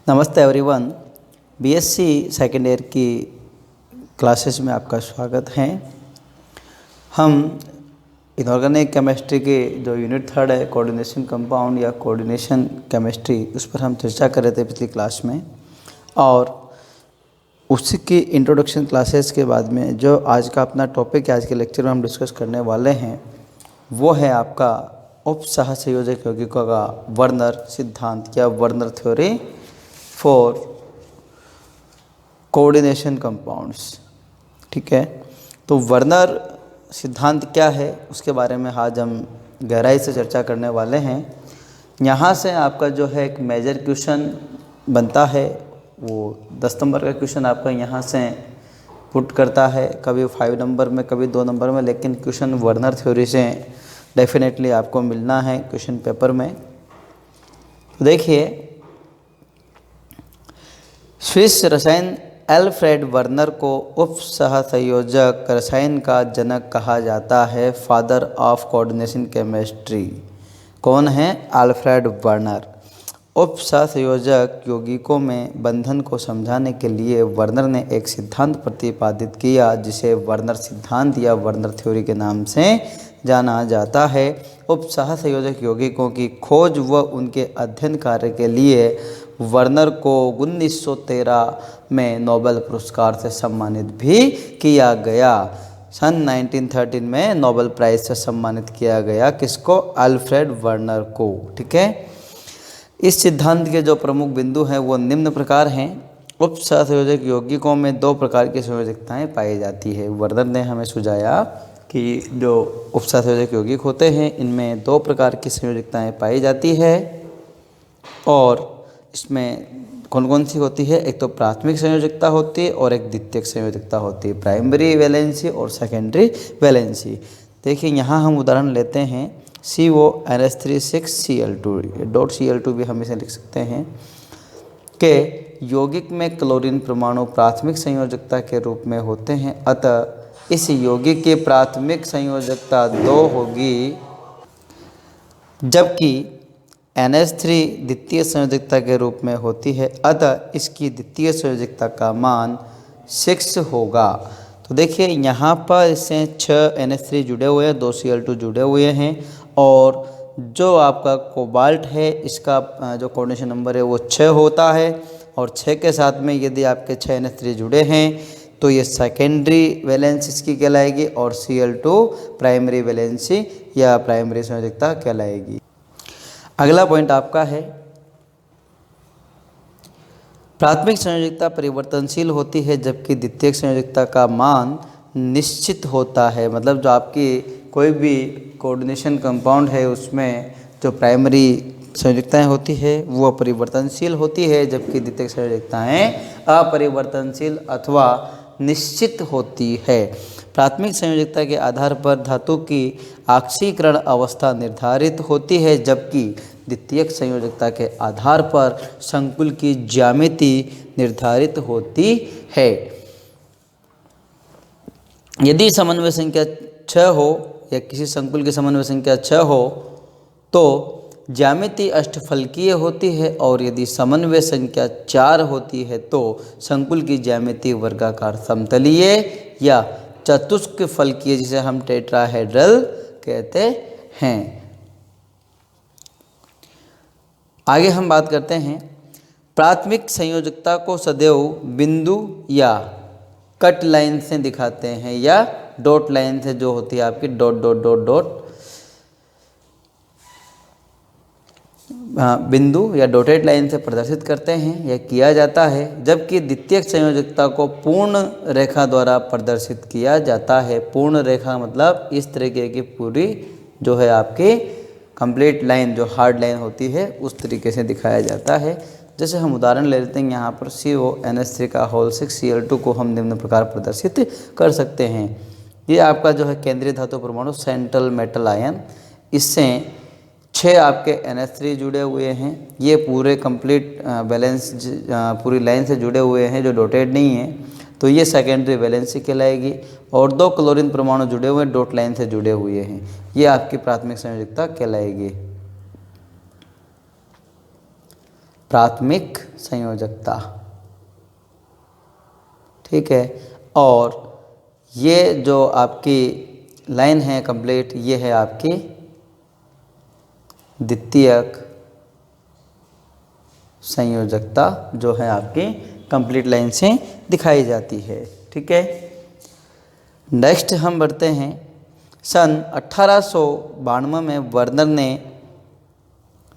नमस्ते everyone. BSc second year की classes में आपका स्वागत है। हम इनऑर्गेनिक केमिस्ट्री के जो यूनिट 3 है कोऑर्डिनेशन कंपाउंड या कोऑर्डिनेशन केमिस्ट्री, उस पर हम चर्चा कर रहे थे पिछली क्लास में। और उसी की इंट्रोडक्शन क्लासेस के बाद में जो आज का अपना टॉपिक है, आज के लेक्चर में हम डिस्कस करने वाले हैं, वो है आपका उपसहसंयोजक यौगिकों का वर्नर सिद्धांत या Werner theory for coordination compounds. ठीक है, तो वर्नर सिद्धांत क्या है उसके बारे में आज हम गहराई से चर्चा करने वाले हैं। यहाँ से आपका जो है एक मेजर क्वेश्चन बनता है, वो 10 नंबर का क्वेश्चन आपका यहाँ से पुट करता है, कभी 5 नंबर में कभी 2 नंबर में, लेकिन क्वेश्चन वर्नर थ्योरी से डेफिनेटली आपको मिलना है क्वेश्चन पेपर में। तो देखिए, स्विस रसायन एल्फ्रेड वर्नर को उपसहसंयोजक रसायन का जनक कहा जाता है, फादर ऑफ कोऑर्डिनेशन केमिस्ट्री। कौन है? Alfred Werner. उपसहसंयोजक यौगिकों में बंधन को समझाने के लिए वर्नर ने एक सिद्धांत प्रतिपादित किया जिसे वर्नर सिद्धांत या वर्नर थ्योरी के नाम से जाना जाता है। उपसहसंयोजक यौगिकों की खोज व उनके अध्ययन कार्य के लिए वर्नर को 1913 में नोबेल पुरस्कार से सम्मानित भी किया गया। सन 1913 में नोबेल प्राइज से सम्मानित किया गया किसको? अल्फ्रेड वर्नर को। ठीक है, इस सिद्धांत के जो प्रमुख बिंदु हैं वो निम्न प्रकार हैं। उपसहसंयोजक यौगिकों में 2 प्रकार की संयोजकताएं पाई जाती है। वर्नर ने हमें सुझाया कि जो उपसहसंयोजक यौगिक होते हैं इनमें 2 प्रकार की संयोजकताएं पाई जाती है, और इसमें कौन कौन सी होती है? एक तो प्राथमिक संयोजकता होती है और एक द्वितीयक संयोजकता होती है, प्राइमरी वैलेंसी और सेकेंडरी वैलेंसी। देखिए, यहाँ हम उदाहरण लेते हैं CONH3 6Cl2, .Cl2 भी हम इसे लिख सकते हैं, कि यौगिक में क्लोरीन परमाणु प्राथमिक संयोजकता के रूप में होते हैं। अतः इस यौगिक की प्राथमिक संयोजकता 2 होगी, जबकि NH3 द्वितीय संयोजकता के रूप में होती है। अतः इसकी द्वितीय संयोजकता का मान 6 होगा। तो देखिए, यहाँ पर इससे 6 NH3 जुड़े हुए हैं, 2 Cl2 जुड़े हुए हैं, और जो आपका कोबाल्ट है इसका जो कोऑर्डिनेशन नंबर है वो 6 होता है, और 6 के साथ में यदि आपके 6 NH3 जुड़े हैं तो ये सेकेंडरी वैलेंसी इसकी कहलाएगी, और Cl2 प्राइमरी वैलेंसी या प्राइमरी संयोजकता कहलाएगी। अगला पॉइंट आपका है, प्राथमिक संयोजकता परिवर्तनशील होती है जबकि द्वितीयक संयोजकता का मान निश्चित होता है। मतलब जो आपकी कोई भी कोऑर्डिनेशन कंपाउंड है उसमें जो प्राइमरी संयोजकताएं होती है वो परिवर्तनशील होती है, जबकि द्वितीयक संयोजकताएं अपरिवर्तनशील अथवा निश्चित होती है। प्राथमिक संयोजकता के आधार पर धातु की ऑक्सीकरण अवस्था निर्धारित होती है, जबकि द्वितीयक संयोजकता के आधार पर संकुल की ज्यामिति निर्धारित होती है। यदि समन्वय संख्या 6 हो या किसी संकुल की समन्वय संख्या 6 हो तो ज्यामिति अष्टफलकीय होती है, और यदि समन्वय संख्या 4 होती है तो संकुल की ज्यामिति वर्गाकार समतलीय या चतुष्क फलकीय, जिसे हम टेट्राहेड्रल कहते हैं। आगे हम बात करते हैं, प्राथमिक संयोजकता को सदैव बिंदु या कट लाइन से दिखाते हैं या डॉट लाइन से, जो होती है आपकी डॉट डॉट डॉट डॉट बिंदु या डॉटेड लाइन से प्रदर्शित करते हैं या किया जाता है, जबकि द्वितीयक संयोजकता को पूर्ण रेखा द्वारा प्रदर्शित किया जाता है। पूर्ण रेखा मतलब इस तरीके की पूरी जो है आपकी कंप्लीट लाइन, जो हार्ड लाइन होती है, उस तरीके से दिखाया जाता है। जैसे हम उदाहरण ले लेते हैं, यहाँ पर CONH3 का होल 6Cl2 को हम निम्न प्रकार प्रदर्शित कर सकते हैं। ये आपका जो है केंद्रीय धातु परमाणु सेंट्रल मेटल आयन, इससे 6 आपके NH3 जुड़े हुए हैं। ये पूरे कंप्लीट बैलेंस पूरी लाइन से जुड़े हुए हैं, जो डॉटेड नहीं है, तो ये सेकेंडरी वैलेंसी कहलाएगी। और 2 क्लोरीन परमाणु जुड़े हुए डॉट लाइन से जुड़े हुए हैं, ये आपकी प्राथमिक संयोजकता कहलाएगी। प्राथमिक संयोजकता। ठीक है, और ये जो आपकी लाइन है कंप्लीट, ये है आपकी द्वितीयक संयोजकता, जो है आपकी कंप्लीट लाइन से दिखाई जाती है। ठीक है, नेक्स्ट हम बढ़ते हैं। सन 1892 में वर्नर ने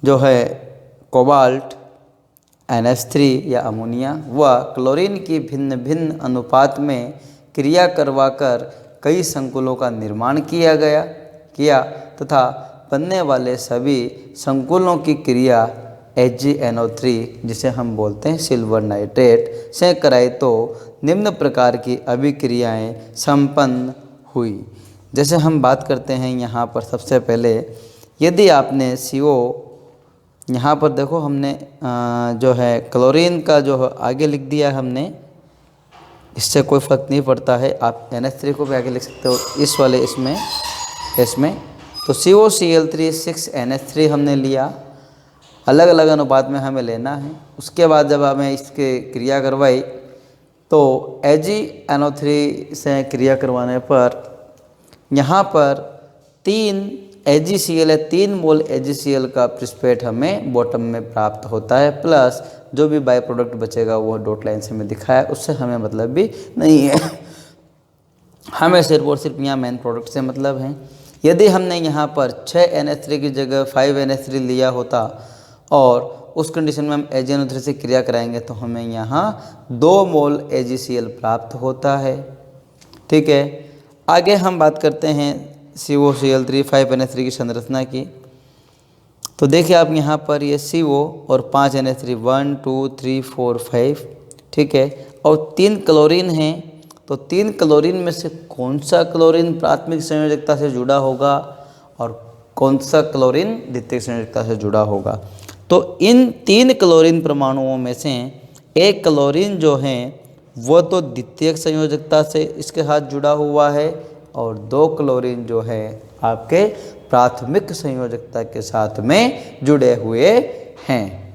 जो है कोबाल्ट, NH3 या अमोनिया व क्लोरीन की भिन्न भिन्न अनुपात में क्रिया करवाकर कई संकुलों का निर्माण किया तथा बनने वाले सभी संकुलों की क्रिया HgNO3, जिसे हम बोलते हैं सिल्वर नाइट्रेट, से कराई तो निम्न प्रकार की अभिक्रियाएं संपन्न हुई। जैसे हम बात करते हैं यहाँ पर सबसे पहले, यदि आपने CO, यहाँ पर देखो हमने जो है क्लोरीन का जो आगे लिख दिया हमने, इससे कोई फ़र्क नहीं पड़ता है, आप NH3 को भी आगे लिख सकते हो इस वाले इसमें। तो COCl3 6NH3 हमने लिया, अलग अलग अनुपात में हमें लेना है। उसके बाद जब हमें इसके क्रिया करवाई तो AgNO3 से क्रिया करवाने पर यहाँ पर 3 AgCl है, 3 मोल AgCl का प्रिस्पेट हमें बॉटम में प्राप्त होता है, प्लस जो भी बाय प्रोडक्ट बचेगा वो डॉट लाइन से हमें दिखाया, उससे हमें मतलब भी नहीं है, हमें सिर्फ और सिर्फ यहाँ मेन प्रोडक्ट से मतलब है। यदि हमने यहाँ पर 6 NH3 की जगह 5 NH3 लिया होता और उस कंडीशन में हम AgNO3 से क्रिया कराएंगे तो हमें यहाँ 2 मोल AgCl प्राप्त होता है। ठीक है, आगे हम बात करते हैं COCl3 5NH3 की संरचना की। तो देखिए आप यहाँ पर ये CO और 5 NH3 1 2 3 4 5, ठीक है, और 3 क्लोरीन हैं। तो 3 क्लोरीन में से कौन सा क्लोरीन प्राथमिक संयोजकता से जुड़ा होगा और कौन सा क्लोरीन द्वितीयक संयोजकता से जुड़ा होगा? तो इन 3 क्लोरीन परमाणुओं में से एक क्लोरीन जो है वो तो द्वितीयक संयोजकता से इसके साथ जुड़ा हुआ है और 2 क्लोरीन जो है आपके प्राथमिक संयोजकता के साथ में जुड़े हुए हैं।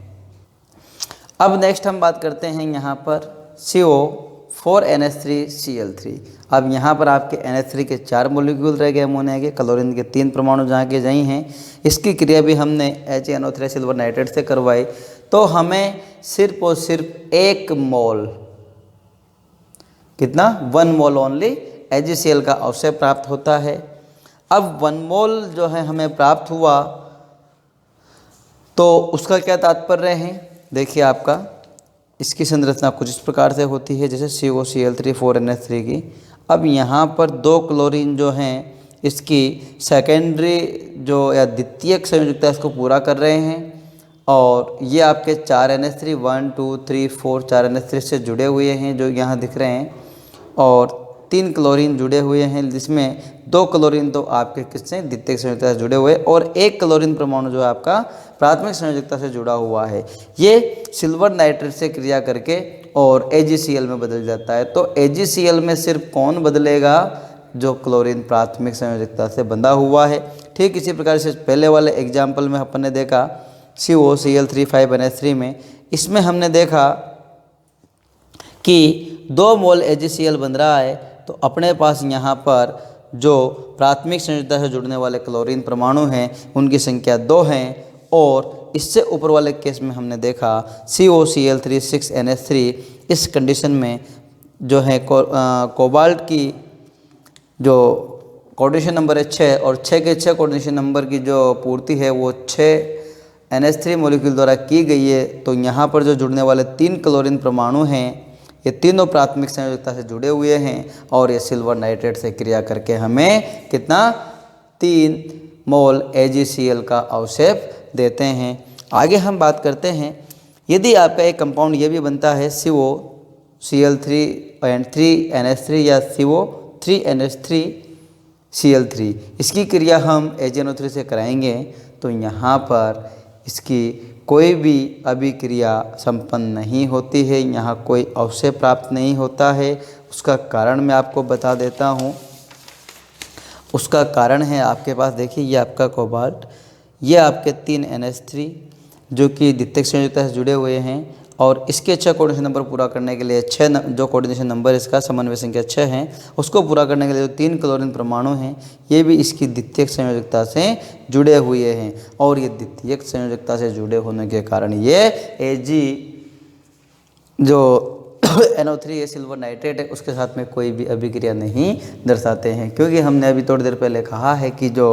अब नेक्स्ट हम बात करते हैं यहाँ पर CO4NH3Cl3। अब यहाँ पर आपके NH3 के 4 मोलिक्यूल रह गए अमोनिया के, क्लोरीन के 3 परमाणु जहाँ के जहीं हैं। इसकी क्रिया भी हमने HNO3 सिल्वर नाइट्रेट से करवाई, तो हमें सिर्फ और सिर्फ 1 मोल, कितना 1 मोल ओनली AgCl का अवशय प्राप्त होता है। अब 1 मोल जो है हमें प्राप्त हुआ, तो उसका क्या तात्पर्य है? देखिए आपका इसकी संरचना कुछ इस प्रकार से होती है जैसे COCl3 4NH3 की। अब यहाँ पर 2 क्लोरीन जो हैं इसकी सेकेंडरी जो या द्वितीयक संयोजकता इसको पूरा कर रहे हैं और ये आपके 4 NH3 1 2 3 4 4 NH3 से जुड़े हुए हैं जो यहाँ दिख रहे हैं और 3 क्लोरीन जुड़े हुए हैं, जिसमें 2 क्लोरीन तो आपके किससे द्वितीयक संयोजकता से जुड़े हुए और 1 क्लोरीन परमाणु जो है आपका प्राथमिक संयोजकता से जुड़ा हुआ है। ये सिल्वर नाइट्रेट से क्रिया करके और AgCl में बदल जाता है। तो AgCl में सिर्फ कौन बदलेगा? जो क्लोरीन प्राथमिक संयोजकता से बंधा हुआ है। ठीक इसी प्रकार से पहले वाले एग्जाम्पल में अपन ने देखा COCl3 5NH3 में, इसमें हमने देखा कि 2 मोल AgCl बन रहा है, तो अपने पास यहाँ पर जो प्राथमिक संयोजकता से जुड़ने वाले क्लोरीन परमाणु हैं उनकी संख्या 2 हैं और इससे ऊपर वाले केस में हमने देखा COCl3 6NH3। इस कंडीशन में जो है कोबाल्ट की जो कोऑर्डिनेशन नंबर है 6 और 6 के 6 कोऑर्डिनेशन नंबर की जो पूर्ति है वो 6 NH3 मॉलिक्यूल द्वारा की गई है। तो यहाँ पर जो जुड़ने वाले 3 क्लोरीन परमाणु हैं ये तीनों प्राथमिक संयोजकता से जुड़े हुए हैं और ये सिल्वर नाइट्रेट से क्रिया करके हमें कितना 3 मोल AgCl का अवशेप देते हैं। आगे हम बात करते हैं, यदि आपका एक कंपाउंड ये भी बनता है COCl3 या CO3NH3Cl3, इसकी क्रिया हम AgNO3 से कराएंगे तो यहाँ पर इसकी कोई भी अभिक्रिया संपन्न नहीं होती है, यहाँ कोई अवशय प्राप्त नहीं होता है। उसका कारण मैं आपको बता देता हूँ। उसका कारण है आपके पास, देखिए ये आपका कोबाल्ट, ये आपके 3 NH3 जो कि द्वितीयक संयोजकता से जुड़े हुए हैं और इसके 6 कोऑर्डिनेशन नंबर पूरा करने के लिए जो कोऑर्डिनेशन नंबर इसका समन्वय संख्या 6 है उसको पूरा करने के लिए जो 3 क्लोरीन परमाणु हैं ये भी इसकी द्वितीयक संयोजकता से जुड़े हुए हैं और ये द्वितीयक संयोजकता से जुड़े होने के कारण ये Ag जो NO3 है सिल्वर नाइट्रेट है उसके साथ में कोई भी अभिक्रिया नहीं दर्शाते हैं, क्योंकि हमने अभी थोड़ी देर पहले कहा है कि जो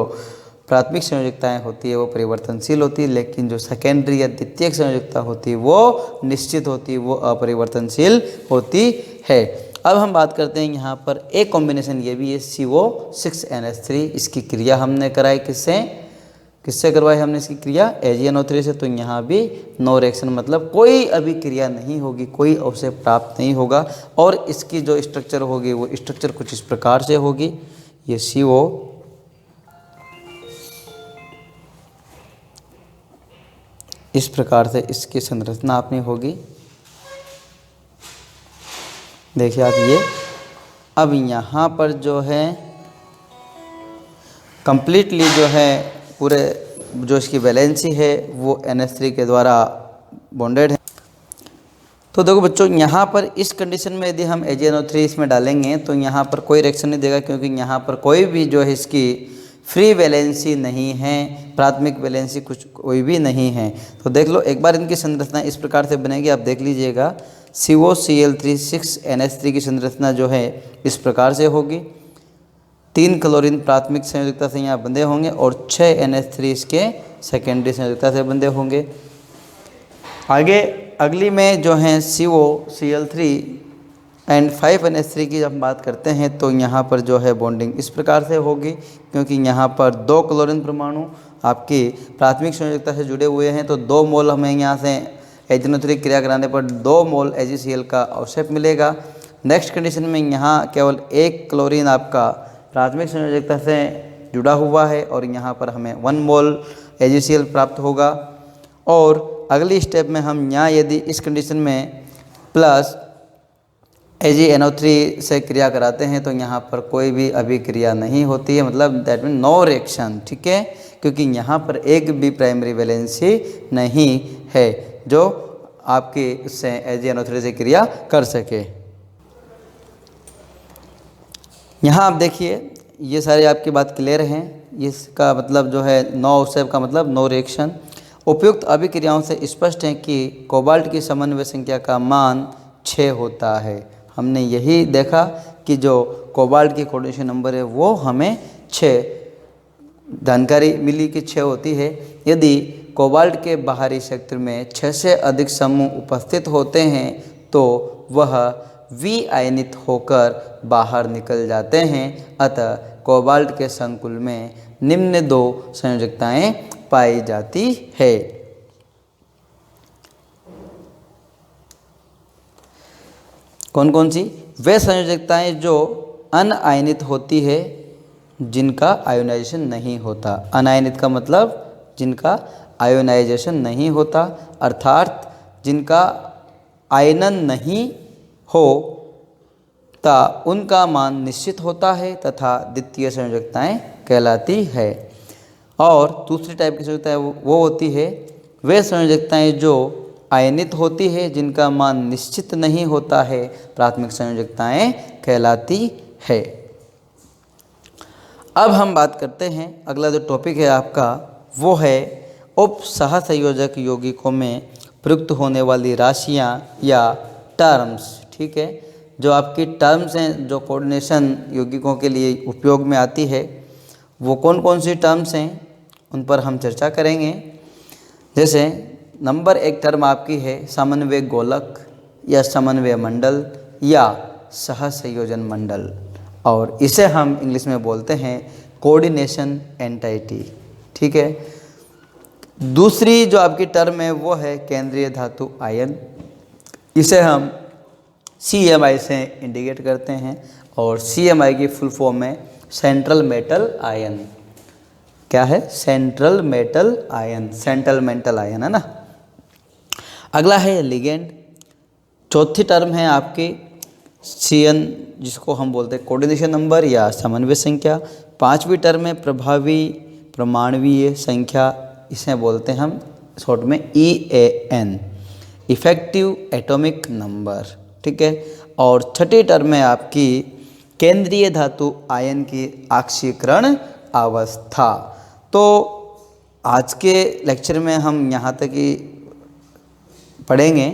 प्राथमिक संयोजकताएं होती है वो परिवर्तनशील होती है, लेकिन जो सेकेंडरी या द्वितीयक संयोजकता होती है वो निश्चित होती है, वो अपरिवर्तनशील होती है। अब हम बात करते हैं यहाँ पर एक कॉम्बिनेशन ये भी है CO6NH3। इसकी क्रिया हमने कराई किससे करवाई हमने इसकी क्रिया AgNO3 से। तो यहाँ भी नो रिएक्शन मतलब कोई अभिक्रिया नहीं होगी, कोई अवशेष प्राप्त नहीं होगा और इसकी जो स्ट्रक्चर होगी वो स्ट्रक्चर कुछ इस प्रकार से होगी। ये CO इस प्रकार से इसकी संरचना अपनी होगी, देखिए आप ये। अब यहाँ पर जो है कंप्लीटली जो है पूरे जो इसकी वैलेंसी है वो NH3 के द्वारा बॉन्डेड है। तो देखो बच्चों यहाँ पर इस कंडीशन में यदि हम AgNO3 इसमें डालेंगे तो यहाँ पर कोई रिएक्शन नहीं देगा, क्योंकि यहाँ पर कोई भी जो है इसकी फ्री वैलेंसी नहीं है, प्राथमिक वैलेंसी कुछ कोई भी नहीं है। तो देख लो एक बार इनकी संरचना इस प्रकार से बनेगी, आप देख लीजिएगा। COCl3 6NH3 की संरचना जो है इस प्रकार से होगी। 3 क्लोरीन प्राथमिक संयोजकता से यहाँ बंधे होंगे और 6 NH3 इसके सेकेंडरी संयोजकता से बंधे होंगे। आगे अगली में जो है COCl3 एंड 5 NH3 की जब हम बात करते हैं तो यहाँ पर जो है बॉन्डिंग इस प्रकार से होगी, क्योंकि यहाँ पर 2 क्लोरीन परमाणु आपकी प्राथमिक संयोजकता से जुड़े हुए हैं। तो 2 मोल हमें यहाँ से AgNO3 क्रिया कराने पर 2 मोल AgCl का अवशेष मिलेगा। नेक्स्ट कंडीशन में यहाँ केवल 1 क्लोरीन आपका प्राथमिक संयोजकता से जुड़ा हुआ है और यहाँ पर हमें 1 मोल AgCl प्राप्त होगा। और अगली स्टेप में हम यहाँ यदि इस कंडीशन में प्लस AgNO3 से क्रिया कराते हैं तो यहाँ पर कोई भी अभिक्रिया नहीं होती है, मतलब दैट मीन नो रिएक्शन, ठीक है, क्योंकि यहाँ पर एक भी प्राइमरी वैलेंसी नहीं है जो आपकी उससे AgNO3 से क्रिया कर सके। यहाँ आप देखिए ये सारी आपकी बात क्लियर हैं। इसका मतलब जो है नो अवशेष का मतलब नो रिएक्शन। उपयुक्त अभिक्रियाओं से स्पष्ट है कि कोबाल्ट की समन्वय संख्या का मान 6 होता है। हमने यही देखा कि जो कोबाल्ट की कोऑर्डिनेशन नंबर है वो हमें 6 जानकारी मिली कि 6 होती है। यदि कोबाल्ट के बाहरी क्षेत्र में 6 से अधिक समूह उपस्थित होते हैं तो वह विआयनित होकर बाहर निकल जाते हैं। अतः कोबाल्ट के संकुल में निम्न 2 संयोजकताएं पाई जाती है। कौन कौन सी? वे संयोजकताएं जो अनआयनित होती है जिनका आयोनाइजेशन नहीं होता। अनायनित का मतलब जिनका आयोनाइजेशन नहीं होता, अर्थात जिनका आयनन नहीं होता उनका मान निश्चित होता है तथा द्वितीय संयोजकताएं कहलाती है। और दूसरी टाइप की संयोजकताएं वो होती है वे संयोजकताएं जो आयनित होती है जिनका मान निश्चित नहीं होता है, प्राथमिक संयोजकताएं कहलाती है। अब हम बात करते हैं अगला जो टॉपिक है आपका वो है उप सहसंयोजक यौगिकों में प्रयुक्त होने वाली राशियां या टर्म्स। ठीक है, जो आपकी टर्म्स हैं जो कोऑर्डिनेशन यौगिकों के लिए उपयोग में आती है वो कौन कौन सी टर्म्स हैं उन पर हम चर्चा करेंगे। जैसे नंबर 1 टर्म आपकी है समन्वय गोलक या समन्वय मंडल या सहसंयोजन मंडल, और इसे हम इंग्लिश में बोलते हैं कोऑर्डिनेशन एंटिटी। ठीक है, दूसरी जो आपकी टर्म है वो है केंद्रीय धातु आयन, इसे हम CMI से इंडिकेट करते हैं और CMI की फुल फॉर्म है सेंट्रल मेटल आयन। क्या है? Central metal ion, central metal ion है ना। अगला है लिगेंड। चौथी टर्म है आपकी CN जिसको हम बोलते हैं कोऑर्डिनेशन नंबर या समन्वय संख्या। पांचवी टर्म है प्रभावी परमाणुवीय संख्या, इसे बोलते हैं हम शॉर्ट में EAN। इफेक्टिव एटॉमिक नंबर, ठीक है। और छठी टर्म है आपकी केंद्रीय धातु आयन की ऑक्सीकरण अवस्था। तो आज के लेक्चर में हम यहाँ तक ही पढ़ेंगे,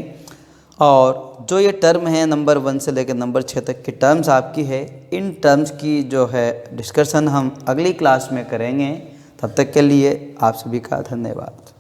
और जो ये टर्म है नंबर 1 से लेकर नंबर 6 तक की टर्म्स आपकी है, इन टर्म्स की जो है डिस्कशन हम अगली क्लास में करेंगे। तब तक के लिए आप सभी का धन्यवाद।